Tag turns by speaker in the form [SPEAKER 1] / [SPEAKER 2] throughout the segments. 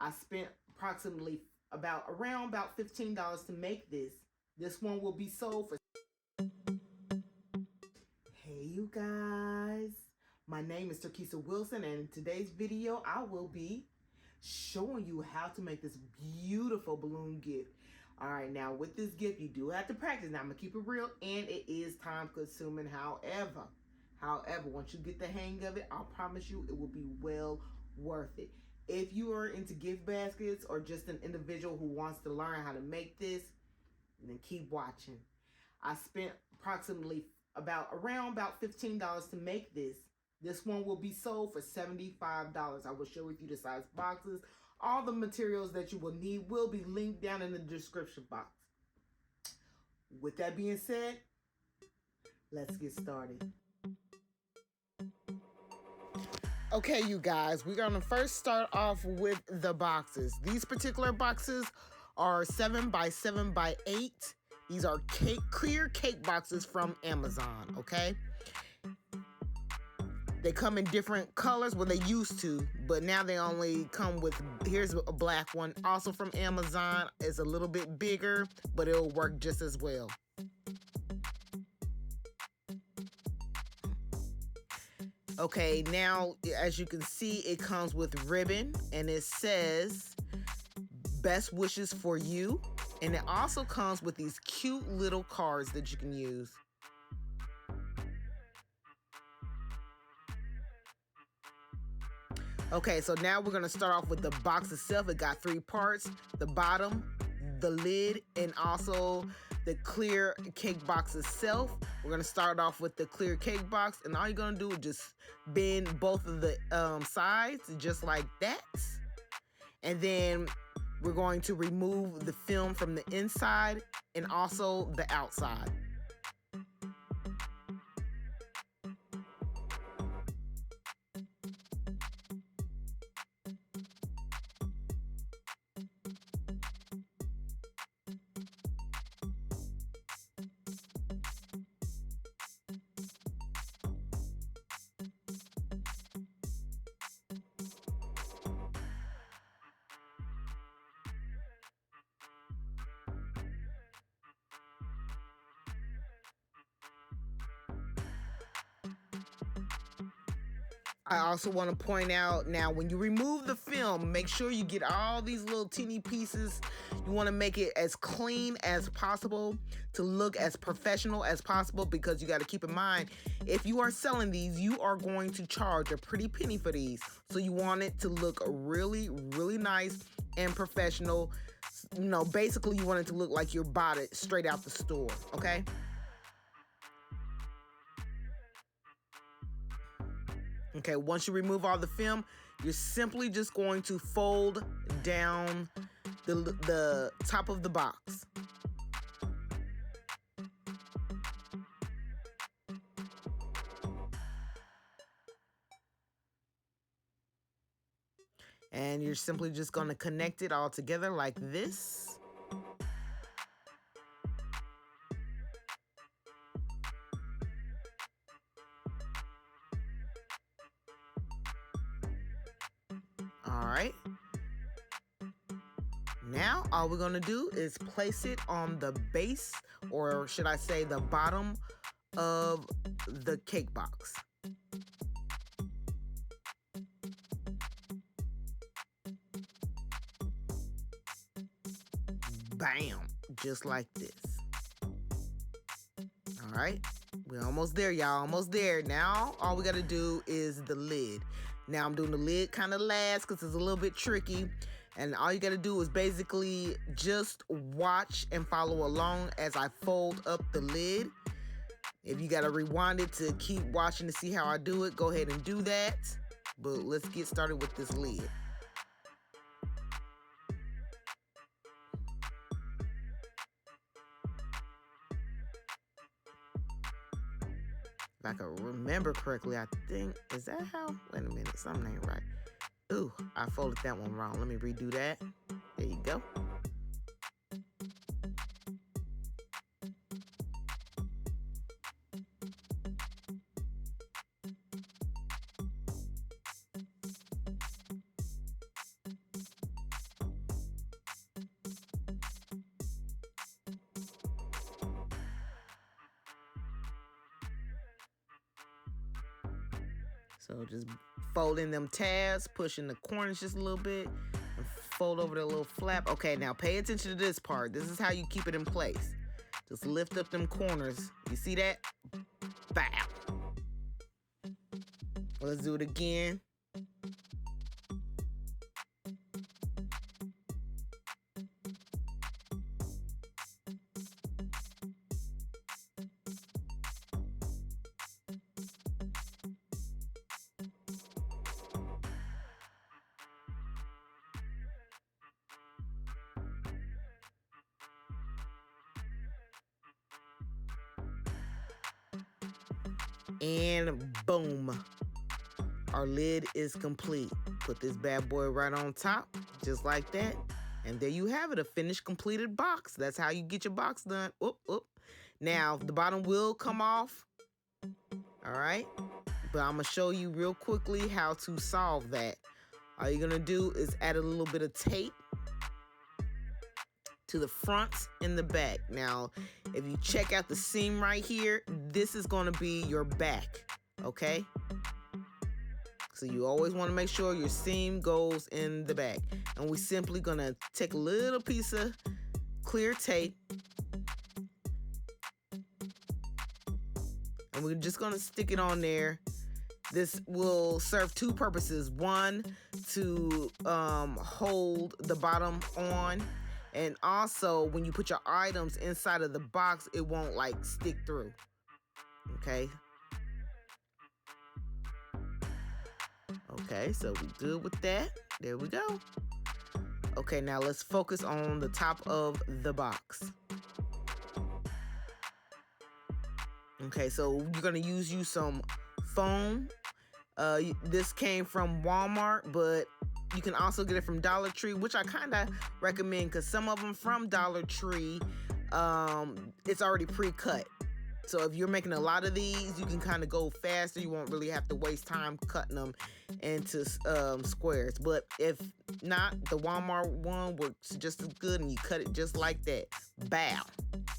[SPEAKER 1] I spent approximately around $15 to make this. This one will be sold for. Hey you guys, my name is Terkesa Wilson, and in today's video I will be showing you how to make this beautiful balloon gift. Alright, now with this gift you do have to practice. Now I'm gonna keep it real and it is time consuming. However, once you get the hang of it, I'll promise you it will be well worth it. If you are into gift baskets or just an individual who wants to learn how to make this, then keep watching. I spent approximately around $15 to make this. This one will be sold for $75. I will share with you the size boxes. All the materials that you will need will be linked down in the description box. With that being said, let's get started. Okay, you guys, we're going to first start off with the boxes. These particular boxes are 7 by 7 by 8. These are clear cake boxes from Amazon, okay? They come in different colors, well, they used to, but now they only come with, here's a black one, also from Amazon. It's a little bit bigger, but it'll work just as well. Okay, now, as you can see, it comes with ribbon, and it says, best wishes for you. And it also comes with these cute little cards that you can use. Okay, so now we're gonna start off with the box itself. It got 3 parts: the bottom, the lid, and also the clear cake box itself. We're gonna start off with the clear cake box, and all you're gonna do is just bend both of the sides, just like that. And then we're going to remove the film from the inside and also the outside. I also want to point out, now when you remove the film, make sure you get all these little teeny pieces. You want to make it as clean as possible to look as professional as possible, because you got to keep in mind, if you are selling these, you are going to charge a pretty penny for these. So you want it to look really, really nice and professional. You know, basically you want it to look like you bought it straight out the store, okay? Okay, once you remove all the film, you're simply just going to fold down the top of the box. And you're simply just going to connect it all together like this. All right. Now, all we're going to do is place it on the base, or should I say the bottom of the cake box. Bam, just like this. All right, we're almost there, y'all, almost there. Now, all we got to do is the lid. Now, I'm doing the lid kind of last because it's a little bit tricky. And all you got to do is basically just watch and follow along as I fold up the lid. If you got to rewind it to keep watching to see how I do it, go ahead and do that. But let's get started with this lid. If I can remember correctly, I think, is that how? Wait a minute, something ain't right. Ooh, I folded that one wrong. Let me redo that. There you go. So just fold in them tabs, pushing the corners just a little bit, and fold over the little flap. Okay, now pay attention to this part. This is how you keep it in place. Just lift up them corners. You see that? Bow. Let's do it again. And boom, our lid is complete. Put this bad boy right on top, just like that. And there you have it, a finished, completed box. That's how you get your box done. Oop, oop. Now, the bottom will come off, all right? But I'm gonna show you real quickly how to solve that. All you're gonna do is add a little bit of tape to the front and the back. Now, if you check out the seam right here, this is gonna be your back, okay? So you always wanna make sure your seam goes in the back. And we're simply gonna take a little piece of clear tape, and we're just gonna stick it on there. This will serve two purposes. One, to hold the bottom on. And also, when you put your items inside of the box, it won't like stick through, okay? Okay, so we're good with that. There we go. Okay, now let's focus on the top of the box. Okay, so you're gonna use you some foam. This came from Walmart, but you can also get it from Dollar Tree, which I kind of recommend because some of them from Dollar Tree, it's already pre-cut. So if you're making a lot of these, you can kind of go faster. You won't really have to waste time cutting them into squares. But if not, the Walmart one works just as good, and you cut it just like that. Bow,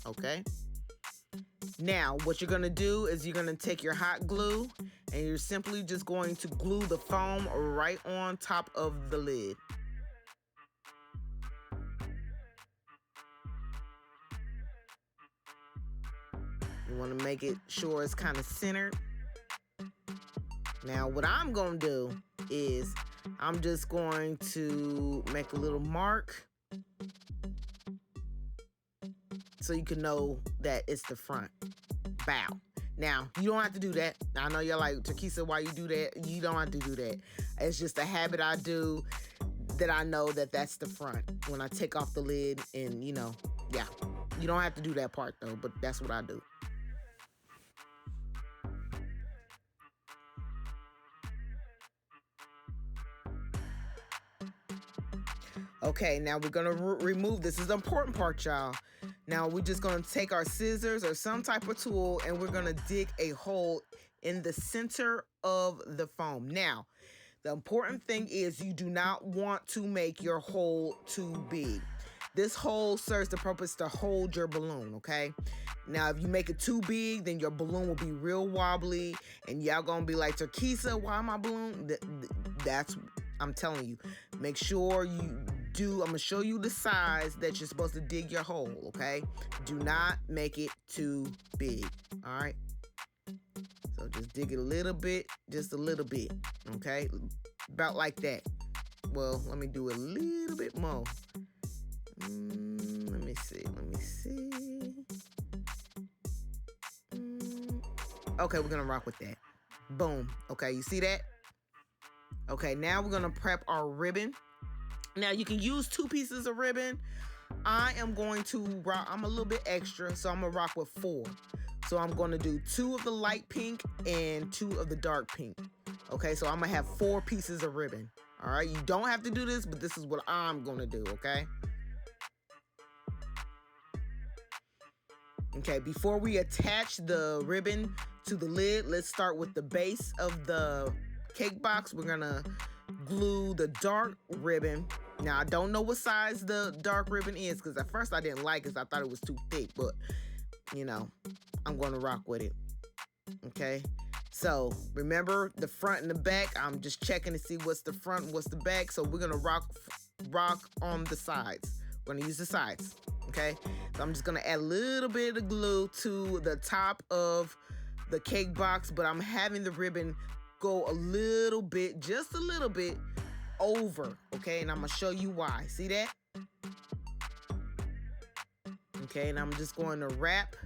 [SPEAKER 1] okay? Now, what you're gonna do is you're gonna take your hot glue, and you're simply just going to glue the foam right on top of the lid. You wanna make it sure it's kind of centered. Now, what I'm gonna do is I'm just going to make a little mark so you can know that it's the front. Bow. Now, you don't have to do that. I know you're like, Takisa, why you do that? You don't have to do that. It's just a habit I do that I know that that's the front when I take off the lid, and yeah. You don't have to do that part though, but that's what I do. Okay, now we're gonna remove this. This is the important part, y'all. Now we're just gonna take our scissors or some type of tool, and we're gonna dig a hole in the center of the foam. Now, the important thing is you do not want to make your hole too big. This hole serves the purpose to hold your balloon, okay? Now, if you make it too big, then your balloon will be real wobbly, and y'all gonna be like, Takisa, why my balloon? That's, I'm telling you, make sure you do. I'm gonna show you the size that you're supposed to dig your hole, okay? Do not make it too big, all right? So just dig it a little bit, just a little bit, okay? About like that. Well, let me do a little bit more. Let me see. Okay, we're gonna rock with that. Boom. Okay, you see that? Okay, now we're gonna prep our ribbon. Now you can use 2 pieces of ribbon. I am going to rock, I'm a little bit extra, so I'm gonna rock with 4. So I'm gonna do 2 of the light pink and 2 of the dark pink. Okay, so I'm gonna have 4 pieces of ribbon. All right, you don't have to do this, but this is what I'm gonna do, okay? Okay, before we attach the ribbon to the lid, let's start with the base of the cake box. We're gonna glue the dark ribbon. Now, I don't know what size the dark ribbon is, because at first I didn't like it because I thought it was too thick, but, I'm gonna rock with it, okay? So remember the front and the back. I'm just checking to see what's the front and what's the back. So we're gonna rock on the sides. We're gonna use the sides, okay? So I'm just gonna add a little bit of glue to the top of the cake box, but I'm having the ribbon go a little bit, just a little bit over, okay? And I'm gonna show you why. See that? Okay, and I'm just going to wrap.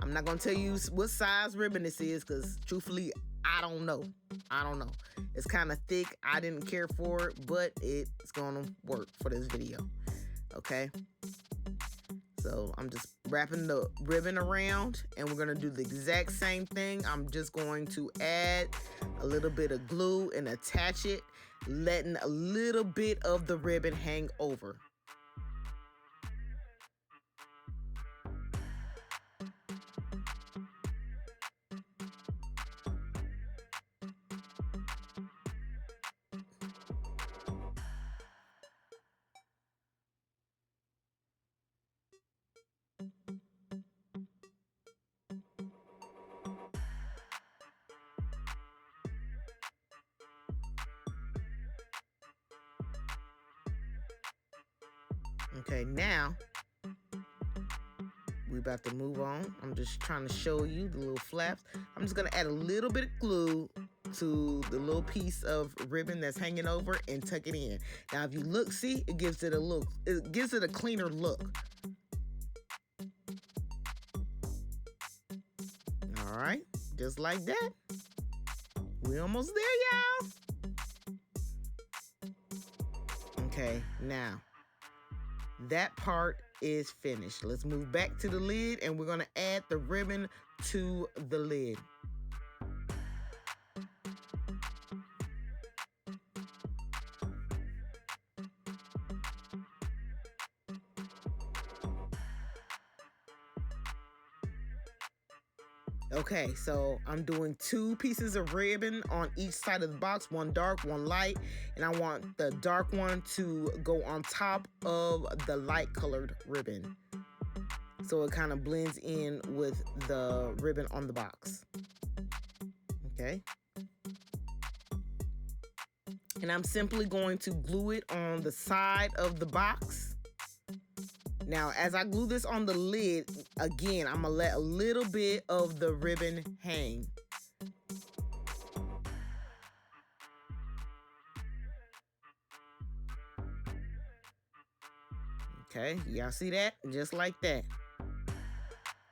[SPEAKER 1] I'm not gonna tell you what size ribbon this is, because truthfully, I don't know. It's kind of thick. I didn't care for it, but it's gonna work for this video, okay? So I'm just wrapping the ribbon around, and we're gonna do the exact same thing. I'm just going to add a little bit of glue and attach it, letting a little bit of the ribbon hang over. Okay, now we're about to move on. I'm just trying to show you the little flaps. I'm just gonna add a little bit of glue to the little piece of ribbon that's hanging over and tuck it in. Now, if you look, see, it gives it a look. It gives it a cleaner look. All right, just like that. We're almost there, y'all. Okay, now that part is finished. Let's move back to the lid, and we're gonna add the ribbon to the lid. Okay, so I'm doing 2 pieces of ribbon on each side of the box, one dark, one light, and I want the dark one to go on top of the light colored ribbon, so it kind of blends in with the ribbon on the box. Okay. And I'm simply going to glue it on the side of the box. Now, as I glue this on the lid, again, I'm gonna let a little bit of the ribbon hang. Okay, y'all see that? Just like that.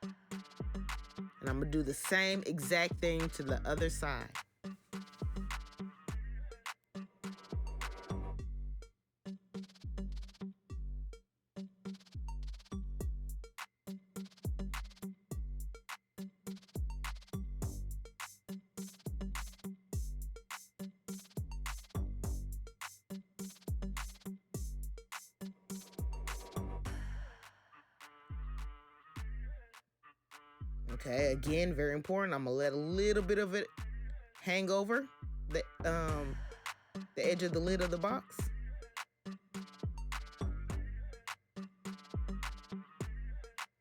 [SPEAKER 1] And I'm gonna do the same exact thing to the other side. Okay, again, very important. I'm gonna let a little bit of it hang over the edge of the lid of the box.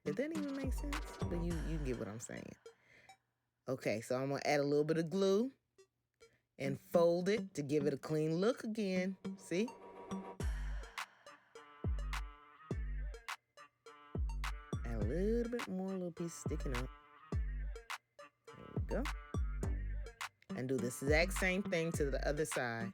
[SPEAKER 1] Did that even make sense? But you get what I'm saying. Okay, so I'm gonna add a little bit of glue and fold it to give it a clean look again. See? Add a little bit more, little piece sticking up. There we go. And do the exact same thing to the other side.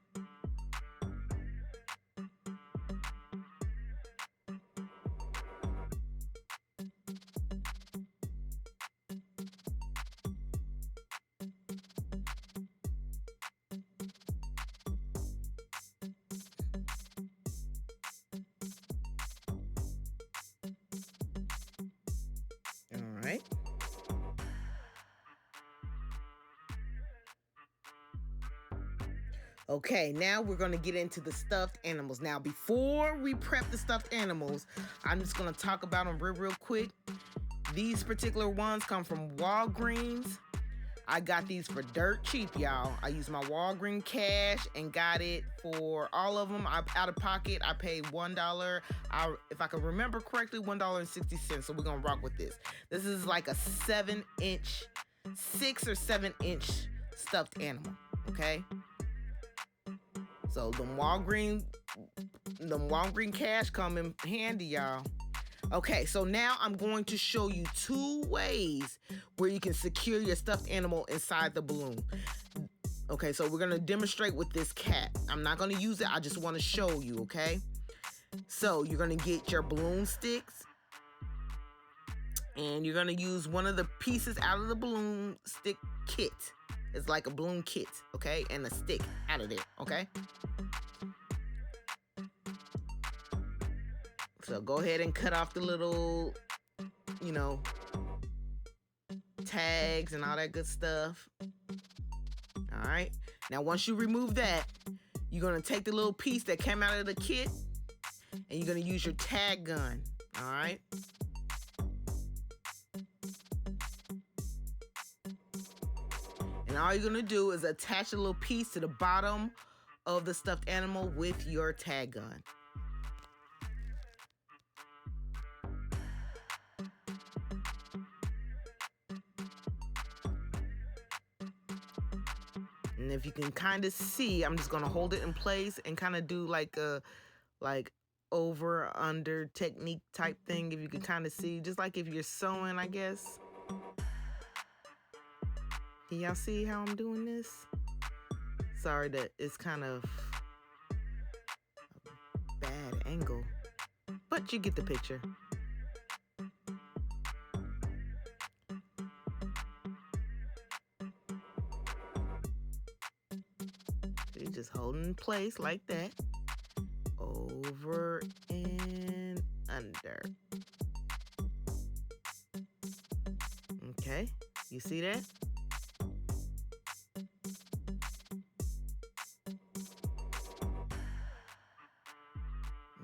[SPEAKER 1] All right. Okay, now we're gonna get into the stuffed animals. Now, before we prep the stuffed animals, I'm just gonna talk about them real quick. These particular ones come from Walgreens. I got these for dirt cheap, y'all. I used my Walgreens cash and got it for all of them. Out of pocket, I paid $1. If I can remember correctly, $1.60. So we're gonna rock with this. This is like a 7-inch 6 or 7 inch stuffed animal, okay? So the Walgreens cash come in handy, y'all. Okay, so now I'm going to show you 2 ways where you can secure your stuffed animal inside the balloon. Okay, so we're gonna demonstrate with this cat. I'm not gonna use it, I just wanna show you, okay? So you're gonna get your balloon sticks, and you're gonna use one of the pieces out of the balloon stick kit. It's like a balloon kit, okay? And a stick out of there, okay? So go ahead and cut off the little, you know, tags and all that good stuff. All right. Now, once you remove that, you're going to take the little piece that came out of the kit, and you're going to use your tag gun. All right. And all you're going to do is attach a little piece to the bottom of the stuffed animal with your tag gun. And if you can kind of see, I'm just going to hold it in place and kind of do like a over under technique type thing. If you can kind of see, just like if you're sewing, I guess. Can y'all see how I'm doing this? Sorry that it's kind of a bad angle, but you get the picture. You just hold in place like that. Over and under. Okay, you see that?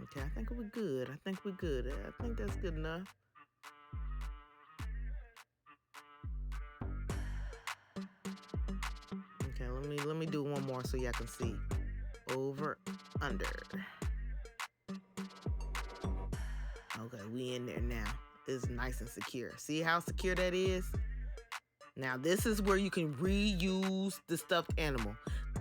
[SPEAKER 1] Okay, I think we're good. I think we're good. I think that's good enough. Okay, let me do one more so y'all can see. Over, under. Okay, we in there now. It's nice and secure. See how secure that is? Now, this is where you can reuse the stuffed animal,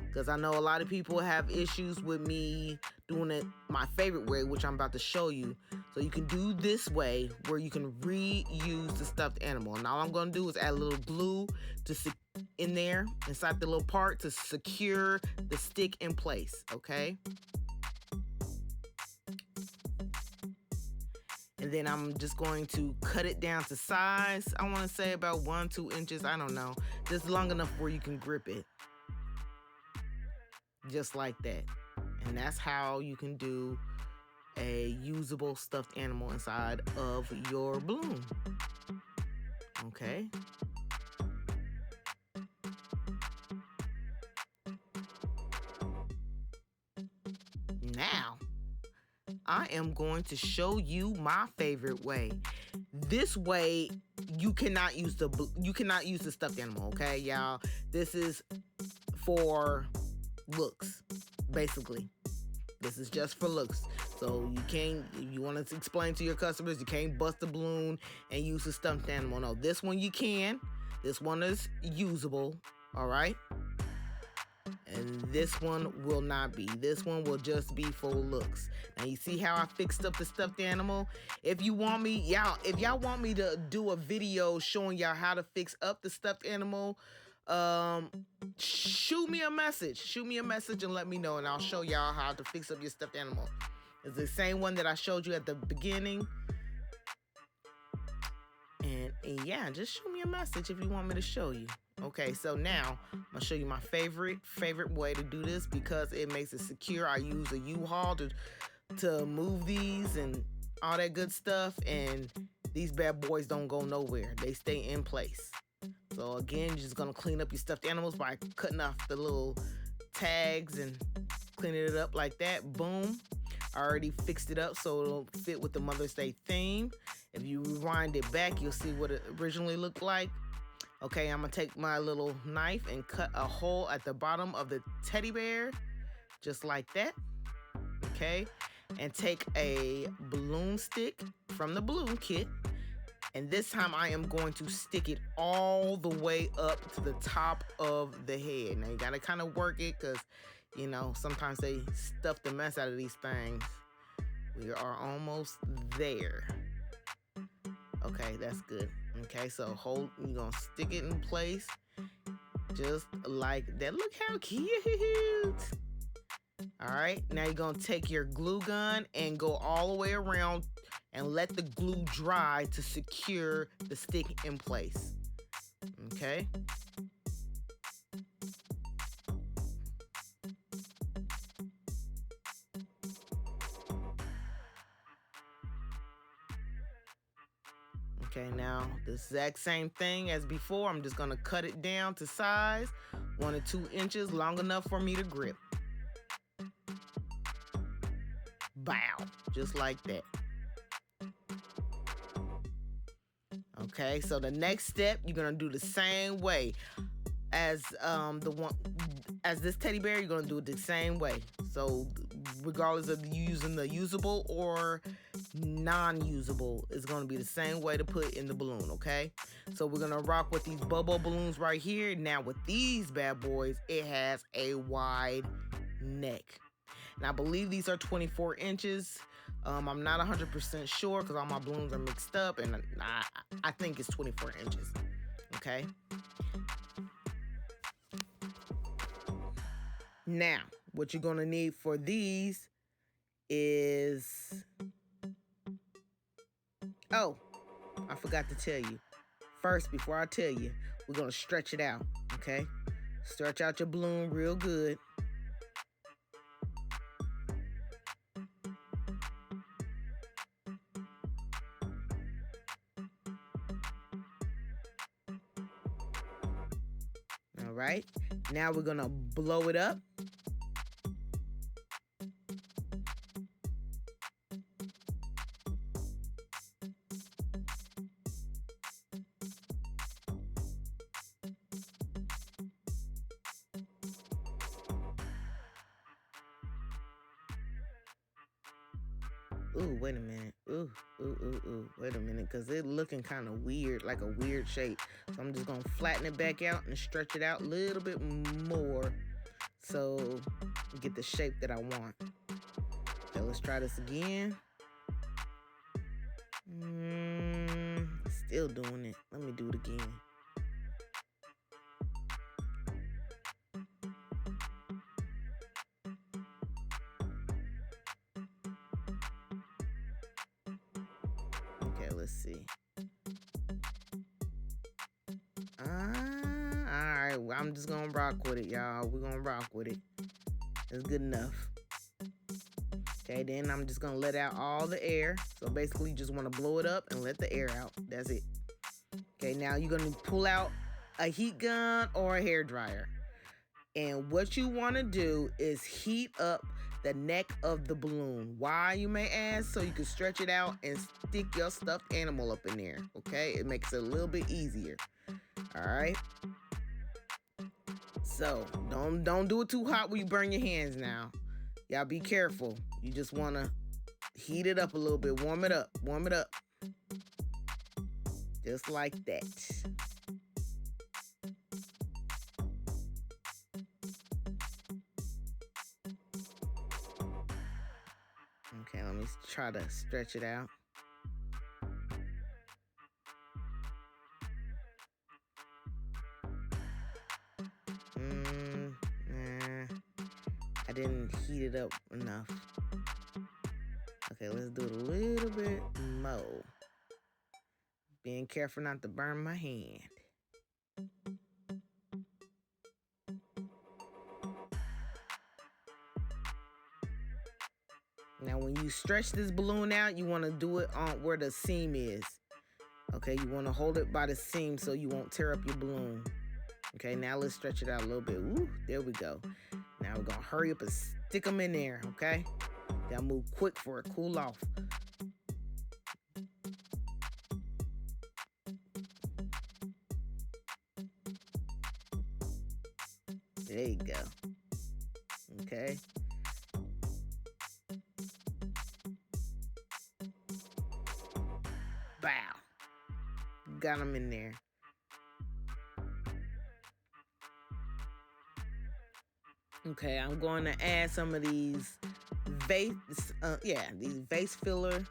[SPEAKER 1] because I know a lot of people have issues with me doing it my favorite way, which I'm about to show you. So you can do this way where you can reuse the stuffed animal. And all I'm going to do is add a little glue in there, inside the little part, to secure the stick in place, okay? And then I'm just going to cut it down to size. I want to say about 1-2 inches. I don't know. Just long enough where you can grip it. Just like that. And that's how you can do a usable stuffed animal inside of your balloon. Okay. Now, I am going to show you my favorite way. This way, you cannot use the stuffed animal, okay, y'all? This is for looks, basically. This is just for looks. So you can't, if you want to explain to your customers, you can't bust a balloon and use a stuffed animal. No, this one you can. This one is usable, all right? And this one will not be. This one will just be for looks. Now you see how I fixed up the stuffed animal? If y'all want me to do a video showing y'all how to fix up the stuffed animal, shoot me a message. Shoot me a message and let me know, and I'll show y'all how to fix up your stuffed animal. It's the same one that I showed you at the beginning. And yeah, just shoot me a message if you want me to show you. Okay, so now I'm gonna show you my favorite way to do this, because it makes it secure. I use a U-Haul to move these and all that good stuff, and these bad boys don't go nowhere. They stay in place. So again, you're just gonna clean up your stuffed animals by cutting off the little tags and cleaning it up like that. Boom. I already fixed it up so it'll fit with the Mother's Day theme. If you rewind it back, you'll see what it originally looked like. Okay, I'm gonna take my little knife and cut a hole at the bottom of the teddy bear, just like that. Okay, and take a balloon stick from the balloon kit And this time I am going to stick it all the way up to the top of the head. Now you gotta kind of work it because, you know, sometimes they stuff the mess out of these things. We are almost there. Okay, that's good. Okay, so you're gonna stick it in place just like that. Look how cute. All right, now you're gonna take your glue gun and go all the way around and let the glue dry to secure the stick in place. Okay. Okay, now the exact same thing as before. I'm just gonna cut it down to size 1 to 2 inches, long enough for me to grip. Bow, just like that. Okay, so the next step, you're gonna do the same way as this teddy bear. You're gonna do it the same way. So regardless of you using the usable or non-usable, it's gonna be the same way to put in the balloon. Okay, so we're gonna rock with these bubble balloons right here. Now with these bad boys, it has a wide neck. And I believe these are 24 inches. I'm not 100% sure because all my balloons are mixed up, and I think it's 24 inches. Okay. Now, what you're gonna need for these is, oh, I forgot to tell you. First, before I tell you, we're gonna stretch it out. Okay. Stretch out your balloon real good. All right, now we're gonna blow it up. Ooh, wait a minute. Ooh, wait a minute, because it's looking kind of weird, like a weird shape. So I'm just going to flatten it back out and stretch it out a little bit more so we get the shape that I want. Okay, let's try this again. Still doing it. Let me do it again. Okay, let's see. Alright, well, I'm just gonna rock with it, y'all. We're gonna rock with it. It's good enough. Okay, then I'm just gonna let out all the air. So basically, you just wanna blow it up and let the air out. That's it. Okay, now you're gonna pull out a heat gun or a hair dryer. And what you wanna do is heat up the neck of the balloon. Why, you may ask? So you can stretch it out and stick your stuffed animal up in there. Okay, it makes it a little bit easier. All right. So don't do it too hot where you burn your hands now. Y'all be careful. You just wanna heat it up a little bit, warm it up. Just like that. Okay, let me try to stretch it out. I didn't heat it up enough. Okay, let's do it a little bit more. Being careful not to burn my hand. Now, when you stretch this balloon out, you want to do it on where the seam is. Okay, you want to hold it by the seam so you won't tear up your balloon. Okay, now let's stretch it out a little bit. Ooh, there we go. Now we're going to hurry up and stick them in there, okay? Gotta move quick for it, cool off. There you go. Okay. Bow. got them in there. Okay, I'm going to add some of these vase, these vase filler.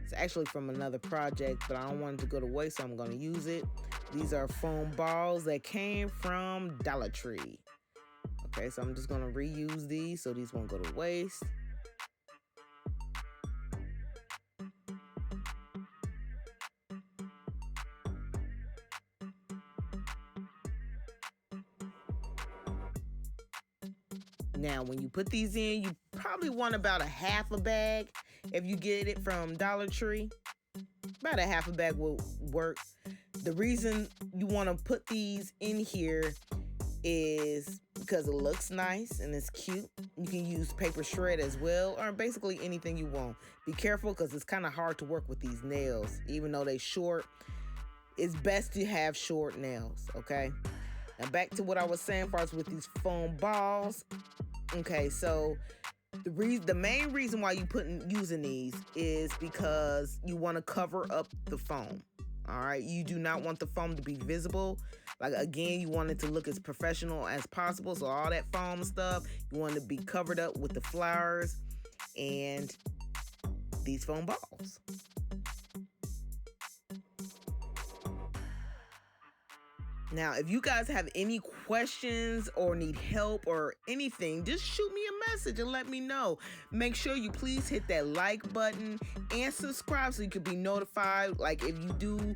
[SPEAKER 1] It's actually from another project, but I don't want it to go to waste, so I'm going to use it. These are foam balls that came from Dollar Tree. Okay, so I'm just going to reuse these so these won't go to waste. Now, when you put these in, you probably want about a half a bag. If you get it from Dollar Tree, about a half a bag will work. The reason you want to put these in here is because it looks nice and it's cute. You can use paper shred as well, or basically anything you want. Be careful because it's kind of hard to work with these nails. Even though they're short, it's best to have short nails, okay? Now back to what I was saying as far as with these foam balls. Okay, so the main reason why you using these is because you want to cover up the foam. All right, you do not want the foam to be visible. Like, again, you want it to look as professional as possible. So all that foam stuff, you want it to be covered up with the flowers and these foam balls. Now, if you guys have any questions or need help or anything, just shoot me a message and let me know. Make sure you please hit that like button and subscribe so you can be notified. Like, if you do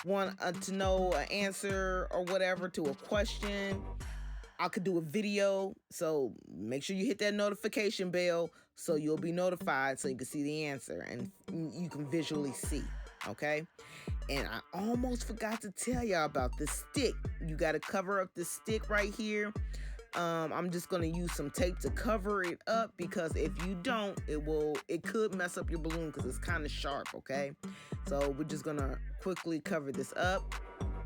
[SPEAKER 1] want to know an answer or whatever to a question, I could do a video. So make sure you hit that notification bell so you'll be notified so you can see the answer and you can visually see, okay? And I almost forgot to tell y'all about the stick. You got to cover up the stick right here. I'm just going to use some tape to cover it up because if you don't, it could mess up your balloon because it's kind of sharp, okay? So we're just going to quickly cover this up.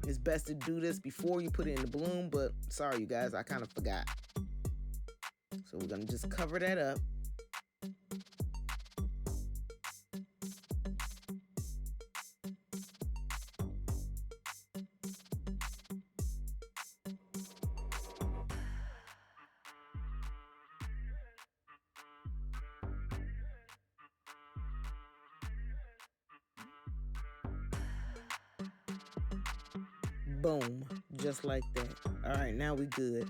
[SPEAKER 1] It's best to do this before you put it in the balloon, but sorry, you guys, I kind of forgot. So we're going to just cover that up. Boom, just like that. All right, now we good.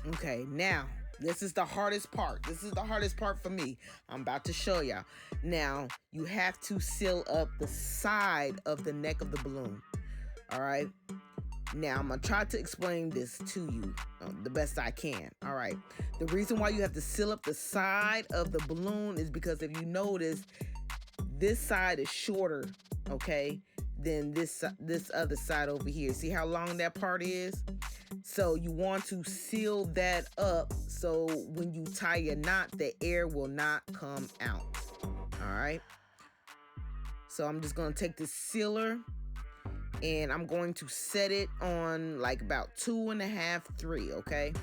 [SPEAKER 1] Okay, now this is the hardest part. This is the hardest part for me. I'm about to show y'all. Now, you have to seal up the side of the neck of the balloon. All right. Now, I'm going to try to explain this to you the best I can. All right. The reason why you have to seal up the side of the balloon is because if you notice, this side is shorter, okay, than this other side over here. See how long that part is? So you want to seal that up so when you tie your knot, the air will not come out. All right. So I'm just going to take this sealer and I'm going to set it on like about 2.5, 3, okay?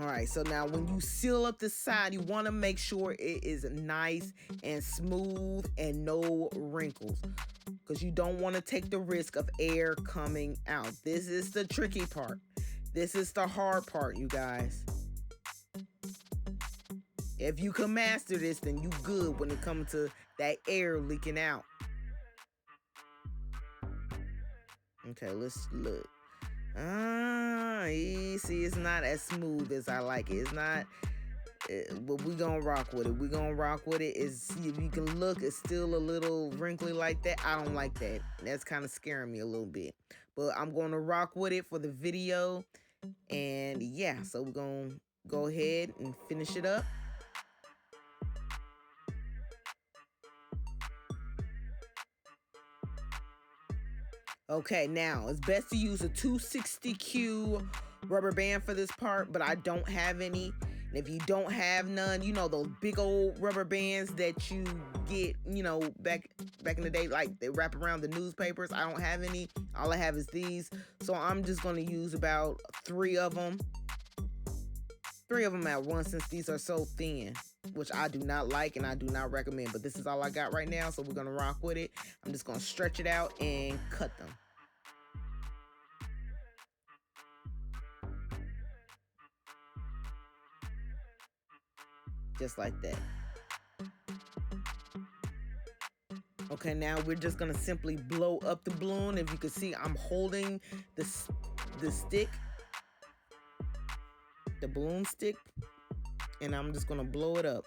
[SPEAKER 1] All right, so now when you seal up the side, you want to make sure it is nice and smooth and no wrinkles because you don't want to take the risk of air coming out. This is the tricky part. This is the hard part, you guys. If you can master this, then you good when it comes to that air leaking out. Okay, let's look. You see, it's not as smooth as I like it. It's not, but we gonna rock with it. We gonna rock with it. If you can look, it's still a little wrinkly like that. I don't like that. That's kind of scaring me a little bit. But I'm gonna rock with it for the video. And yeah, so we're gonna go ahead and finish it up. Okay, now it's best to use a 260Q rubber band for this part, but I don't have any. if you don't have none, you know, those big old rubber bands that you get, you know, back in the day, like they wrap around the newspapers. I don't have any. All I have is these. So I'm just going to use about 3 of them. 3 of them at once, since these are so thin, which I do not like and I do not recommend. But this is all I got right now, so we're going to rock with it. I'm just going to stretch it out and cut them. Just like that. Okay, now we're just gonna simply blow up the balloon. If you can see, I'm holding the stick, the balloon stick, and I'm just gonna blow it up.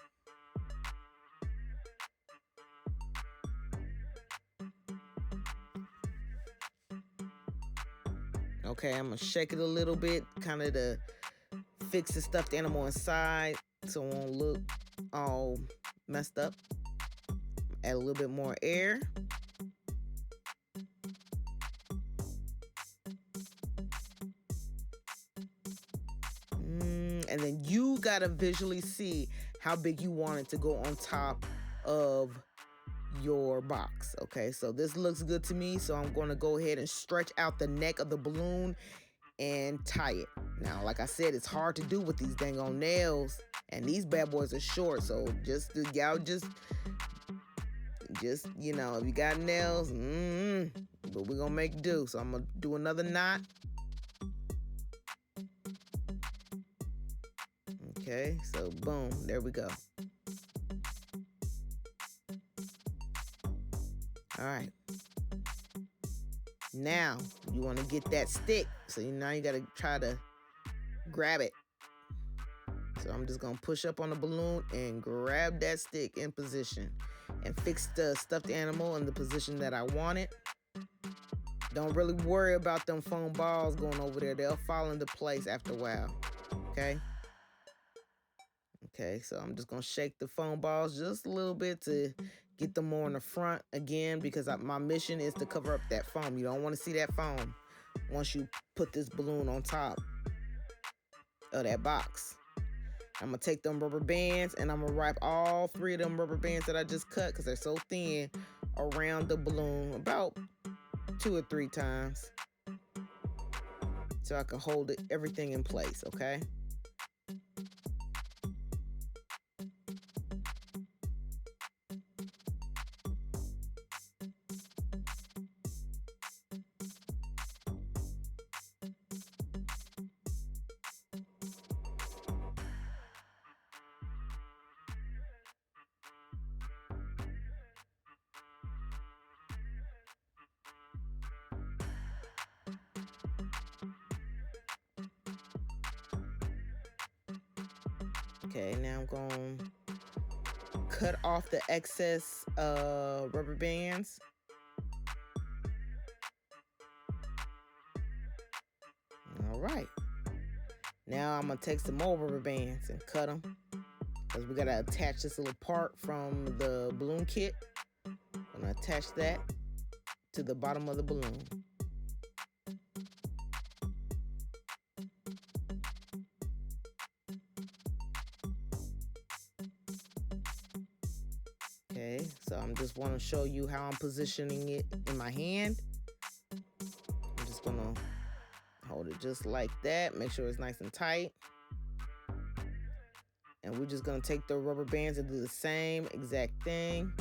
[SPEAKER 1] Okay, I'm gonna shake it a little bit, kind of to fix the stuffed animal inside so it won't look all messed up. Add a little bit more air. And then you gotta visually see how big you want it to go on top of your box. Okay, so this looks good to me, so I'm gonna go ahead and stretch out the neck of the balloon and tie it. Now, like I said, it's hard to do with these dang on nails, and these bad boys are short, so y'all just you know, if you got nails, but we're gonna make do. So I'm gonna do another knot. Okay, so boom, there we go. All right. Now you want to get that stick, so now you got to try to grab it. So I'm just gonna push up on the balloon and grab that stick in position and fix the stuffed animal in the position that I want it. Don't really worry about them foam balls going over there. They'll fall into place after a while. Okay. Okay, so I'm just gonna shake the foam balls just a little bit to get them more in the front again, because my mission is to cover up that foam. You don't want to see that foam once you put this balloon on top of that box. I'm gonna take them rubber bands and I'm gonna wrap all 3 of them rubber bands that I just cut, because they're so thin, around the balloon about 2 or 3 times, so I can hold everything in place. Okay. Okay, now I'm going to cut off the excess rubber bands. All right. Now I'm going to take some more rubber bands and cut them, because we got to attach this little part from the balloon kit. I'm going to attach that to the bottom of the balloon. Okay, so I'm just want to show you how I'm positioning it in my hand. I'm just going to hold it just like that. Make sure it's nice and tight. And we're just going to take the rubber bands and do the same exact thing.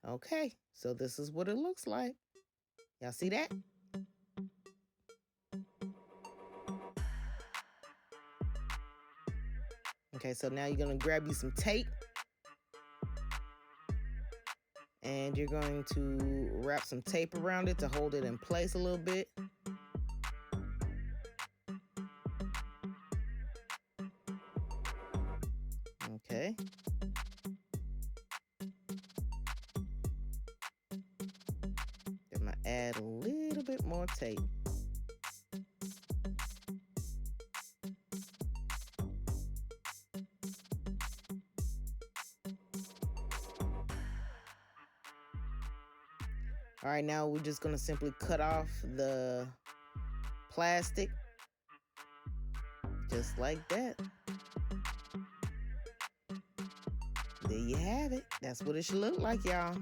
[SPEAKER 1] Okay, so this is what it looks like. Y'all see that? Okay, so now you're gonna grab you some tape and you're going to wrap some tape around it to hold it in place a little bit. Okay. I'm gonna add a little bit more tape. All right, now we're just gonna simply cut off the plastic, just like that. There you have it. That's what it should look like, y'all.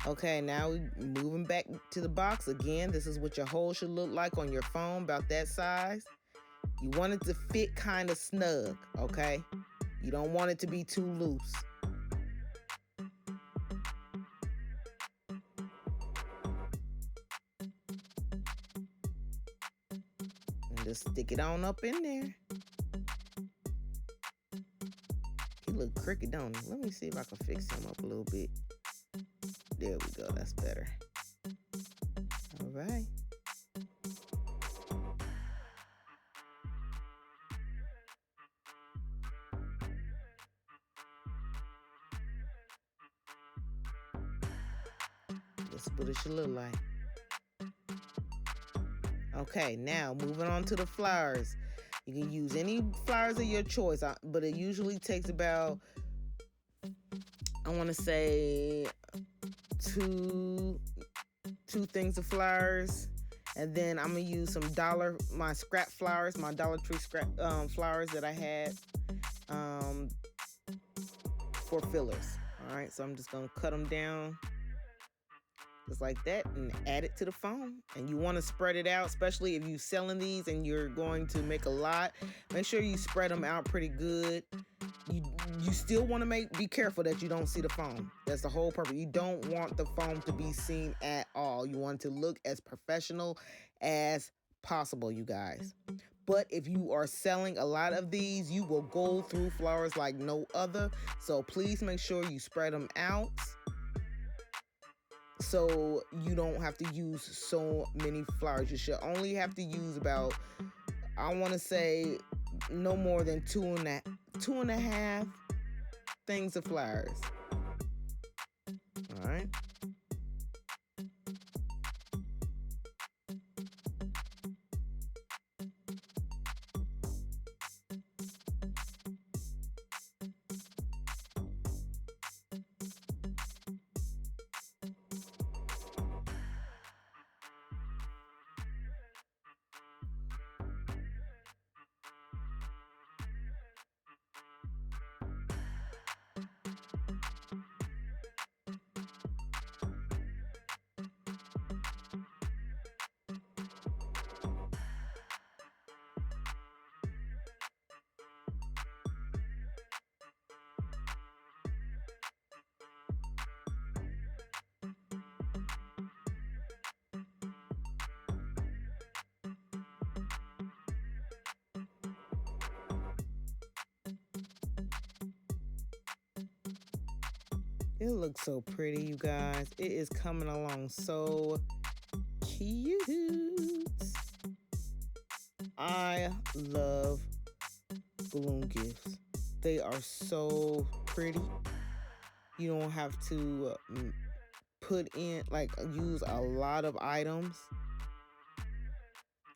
[SPEAKER 1] Okay, now we're moving back to the box. Again, this is what your hole should look like on your phone, about that size. You want it to fit kind of snug, okay? You don't want it to be too loose. And just stick it on up in there. He look crooked, don't he? Let me see if I can fix him up a little bit. There we go, that's better. All right. That's what it should look like. Okay, now moving on to the flowers. You can use any flowers of your choice, but it usually takes about, I want to say, two things of flowers. And then I'm gonna use some my scrap flowers, my Dollar Tree scrap flowers that I had for fillers. All right, so I'm just gonna cut them down just like that and add it to the foam. And you want to spread it out, especially if you're selling these and you're going to make a lot. Make sure you spread them out pretty good. You still want to be careful that you don't see the foam. That's the whole purpose. You don't want the foam to be seen at all. You want it to look as professional as possible, you guys. But if you are selling a lot of these, you will go through flowers like no other. So please make sure you spread them out so you don't have to use so many flowers. You should only have to use about, I want to say, no more than two and a half things of flowers. All right. It looks so pretty, you guys. It is coming along so cute. I love balloon gifts. They are so pretty. You don't have to use a lot of items.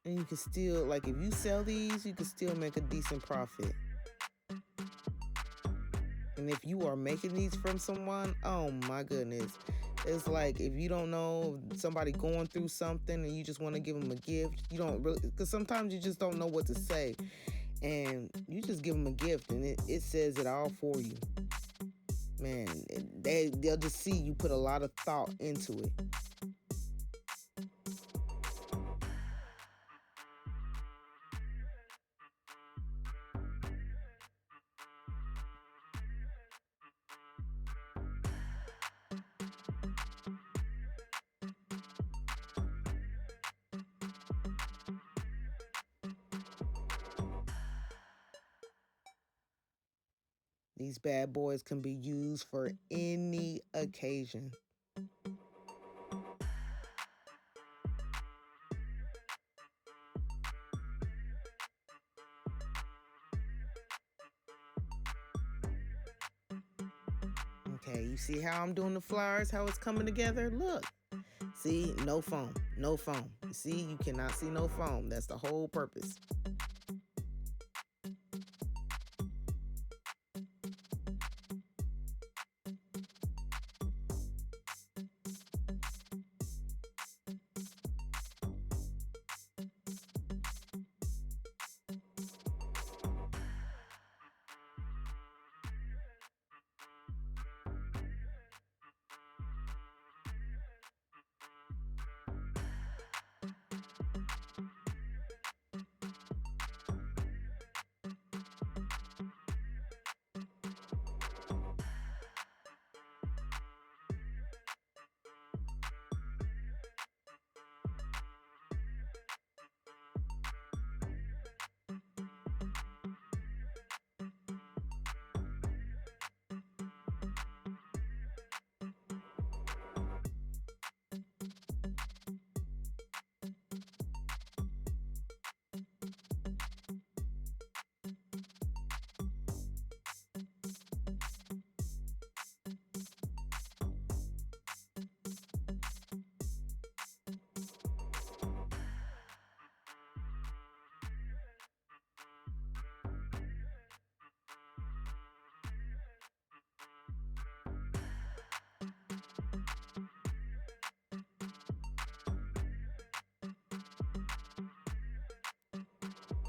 [SPEAKER 1] And you can still, if you sell these, you can still make a decent profit. And if you are making these from someone, oh my goodness. It's like, if you don't know somebody going through something and you just want to give them a gift, you don't really, because sometimes you just don't know what to say. And you just give them a gift and it says it all for you. Man, they'll just see you put a lot of thought into it. These bad boys can be used for any occasion. Okay, you see how I'm doing the flowers, how it's coming together? Look. See, no foam, no foam. See, you cannot see no foam. That's the whole purpose.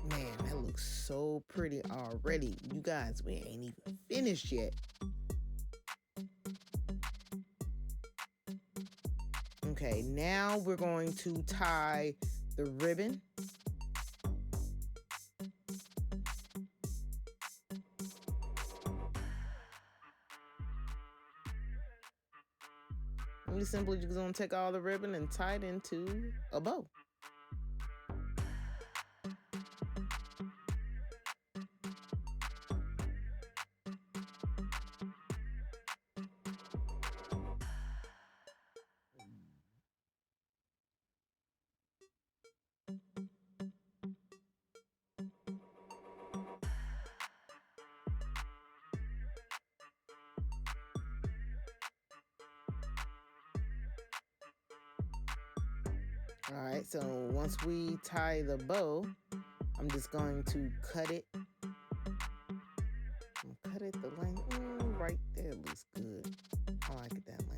[SPEAKER 1] Man, that looks so pretty already. You guys, we ain't even finished yet. Okay, now we're going to tie the ribbon. We simply just gonna take all the ribbon and tie it into a bow. All right, so once we tie the bow, I'm just going to cut it. Cut it the length. Right there looks good. I like it that length.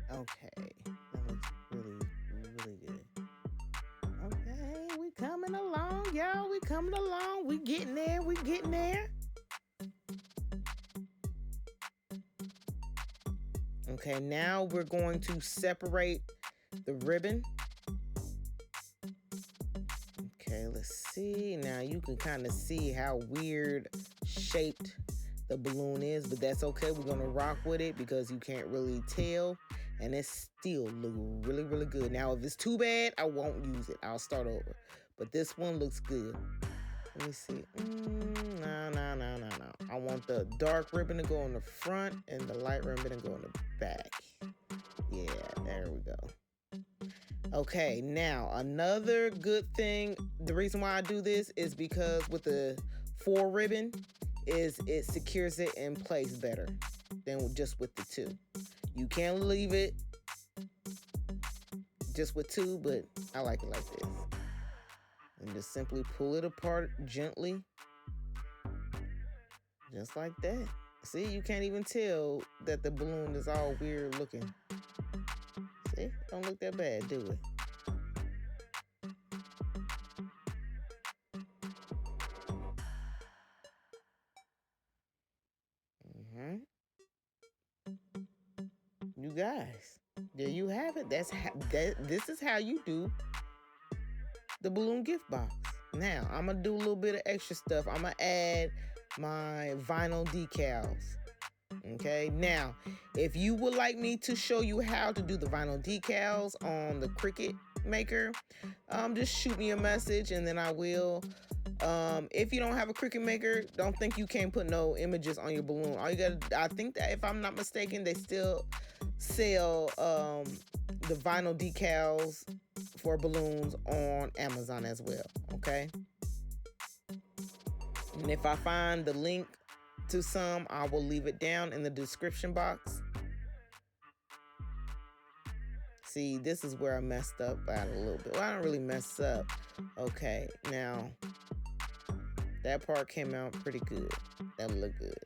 [SPEAKER 1] Okay, that looks really good. Okay, we coming along, y'all. We coming along. We getting there. We getting there. Okay, now we're going to separate the ribbon. Okay, let's see. Now you can kind of see how weird shaped the balloon is, but that's okay. We're gonna rock with it because you can't really tell, and it still look really good. Now, if it's too bad, I won't use it. I'll start over. But this one looks good. Let me see. No. I want the dark ribbon to go on the front and the light ribbon to go on the back. Yeah, there we go. Okay, now another good thing, the reason why I do this is because with the 4 ribbon, is it secures it in place better than just with the 2. You can leave it just with 2, but I like it like this. And just simply pull it apart gently, just like that. See, you can't even tell that the balloon is all weird looking. See, don't look that bad, do it? You guys, there you have it. This is how you do the balloon gift box. Now, I'm going to do a little bit of extra stuff. I'm going to add my vinyl decals. Okay, now, if you would like me to show you how to do the vinyl decals on the Cricut Maker, just shoot me a message and then I will. If you don't have a Cricut Maker, don't think you can't put no images on your balloon. All you gotta, I think that if I'm not mistaken, they still sell the vinyl decals for balloons on Amazon as well. Okay, and if I find the link to some, I will leave it down in the description box. See, this is where I messed up at a little bit. Well, I don't really mess up. Okay, now that part came out pretty good. That looked good.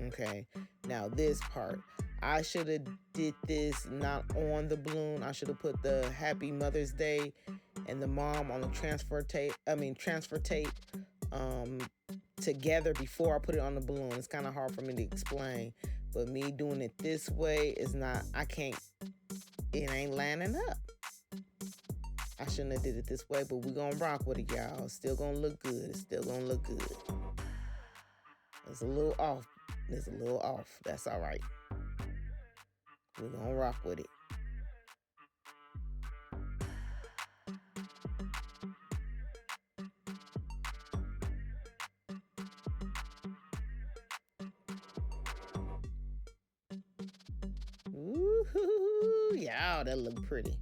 [SPEAKER 1] Okay, now this part, I should have did this not on the balloon. I should have put the Happy Mother's Day and the mom on the transfer tape together before I put it on the balloon. It's kind of hard for me to explain, but me doing it this way is not, it ain't lining up. I shouldn't have did it this way, but we're gonna rock with it, y'all. It's still gonna look good. It's still gonna look good. It's a little off. It's a little off. That's all right. We're gonna rock with it. Ooh, y'all, that look pretty.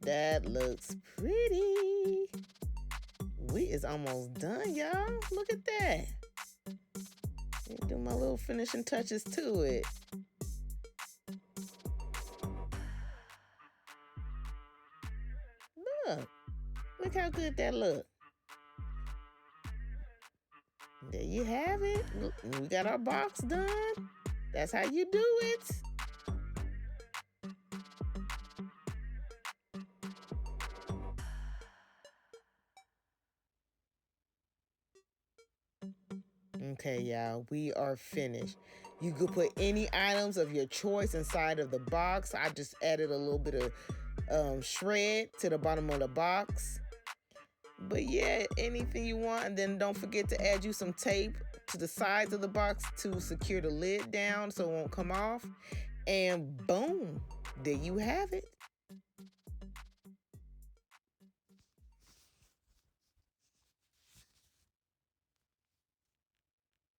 [SPEAKER 1] That looks pretty. We is almost done, y'all. Look at that. Do my little finishing touches to it. Look how good that look. There you have it. Look, we got our box done. That's how you do it. Okay, y'all, we are finished. You could put any items of your choice inside of the box. I just added a little bit of shred to the bottom of the box. But yeah, anything you want. And then don't forget to add you some tape to the sides of the box to secure the lid down so it won't come off. And boom, there you have it.